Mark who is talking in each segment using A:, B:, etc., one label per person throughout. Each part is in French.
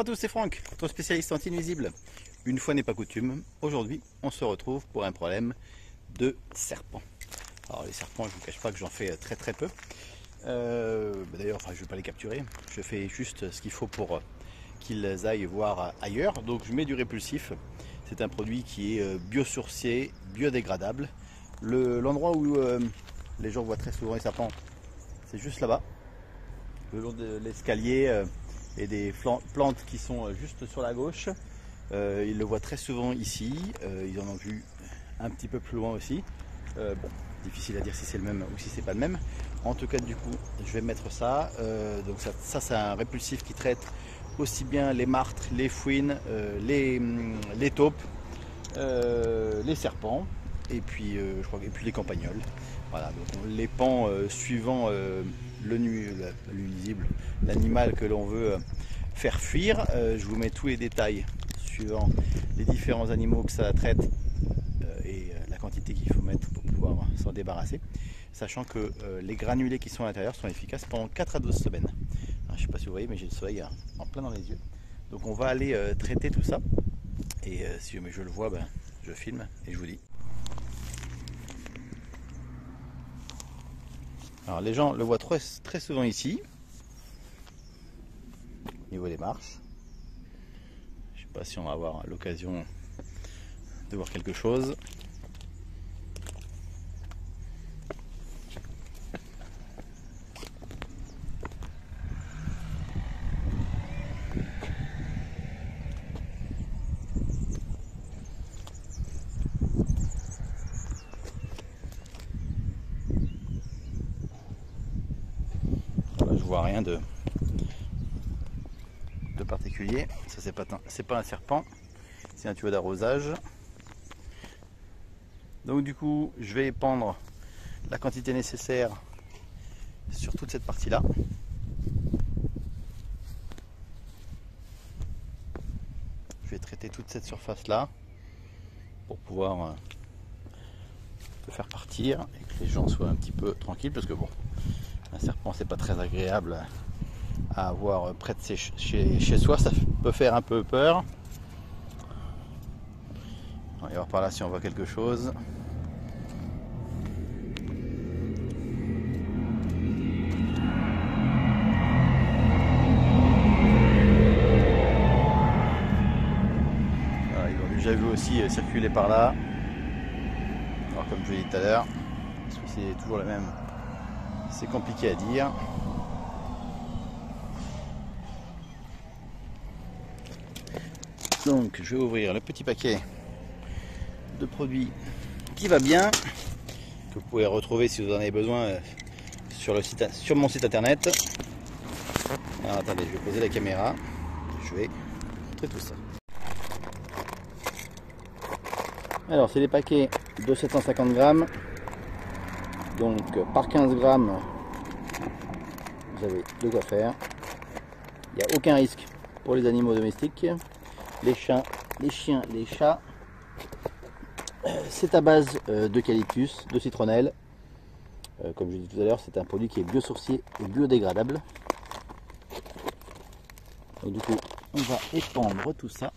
A: à tous, c'est Franck, ton spécialiste anti-nuisible. Une fois n'est pas coutume, aujourd'hui on se retrouve pour un problème de serpents. Alors les serpents, je ne vous cache pas que j'en fais très peu. D'ailleurs, je ne vais pas les capturer, je fais juste ce qu'il faut pour qu'ils aillent voir ailleurs. Donc je mets du répulsif, c'est un produit qui est biosourcé, biodégradable. L'endroit où les gens voient très souvent les serpents, c'est juste là-bas, le long de l'escalier. Et des plantes qui sont juste sur la gauche. Ils le voient très souvent ici. Ils en ont vu un petit peu plus loin aussi. Bon, difficile à dire si c'est le même ou si c'est pas le même. En tout cas, du coup, je vais mettre ça. Donc ça c'est un répulsif qui traite aussi bien les martres, les fouines, les taupes, les serpents et puis je crois et puis les campagnols. Voilà, donc on les pend suivant le nuisible, l'animal que l'on veut faire fuir. Je vous mets tous les détails suivant les différents animaux que ça traite et la quantité qu'il faut mettre pour pouvoir s'en débarrasser, sachant que les granulés qui sont à l'intérieur sont efficaces pendant 4 à 12 semaines. Alors, je ne sais pas si vous voyez, mais j'ai le soleil en plein dans les yeux. Donc on va aller traiter tout ça et si jamais je le vois, je filme et je vous dis. Alors les gens le voient très souvent ici, au niveau des marches. Je ne sais pas si on va avoir l'occasion de voir quelque chose. Je vois rien de particulier. Ça c'est pas un serpent, c'est un tuyau d'arrosage. Donc du coup je vais épandre la quantité nécessaire sur toute cette partie là. Je vais traiter toute cette surface là pour pouvoir le faire partir et que les gens soient un petit peu tranquilles, parce que bon, un serpent c'est pas très agréable à avoir près de chez soi, ça peut faire un peu peur. On va voir par là si on voit quelque chose. Voilà, ils ont déjà vu aussi circuler par là. Alors comme je l'ai dit tout à l'heure, est-ce que c'est toujours le même? C'est compliqué à dire. Donc je vais ouvrir le petit paquet de produits qui va bien, que vous pouvez retrouver si vous en avez besoin sur mon site internet. Alors attendez, je vais poser la caméra, je vais montrer tout ça. Alors c'est des paquets de 750 grammes, donc par 15 grammes vous avez de quoi faire. Il n'y a aucun risque pour les animaux domestiques, les chiens, les chats. C'est à base d'eucalyptus, de citronnelle. Comme je l'ai dit tout à l'heure, c'est un produit qui est biosourcé et biodégradable. Donc du coup, on va épandre tout ça.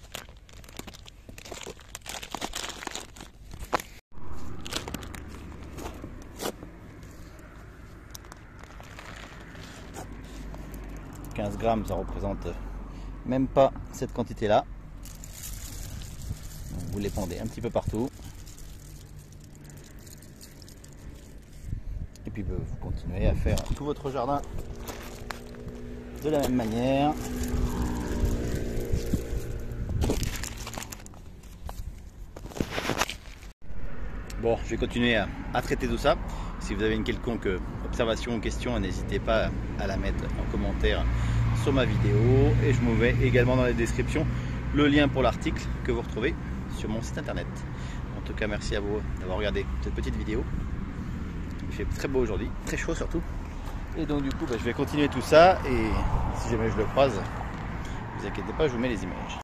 A: « 15 grammes, ça représente même pas cette quantité-là. Vous l'épandez un petit peu partout. Et puis vous continuez à faire tout votre jardin de la même manière. Bon, je vais continuer à traiter tout ça. Si vous avez une quelconque observation ou question, n'hésitez pas à la mettre en commentaire sur ma vidéo. Et je vous mets également dans la description le lien pour l'article que vous retrouvez sur mon site internet. En tout cas, merci à vous d'avoir regardé cette petite vidéo. Il fait très beau aujourd'hui, très chaud surtout. Et donc du coup, je vais continuer tout ça. Et si jamais je le croise, ne vous inquiétez pas, je vous mets les images.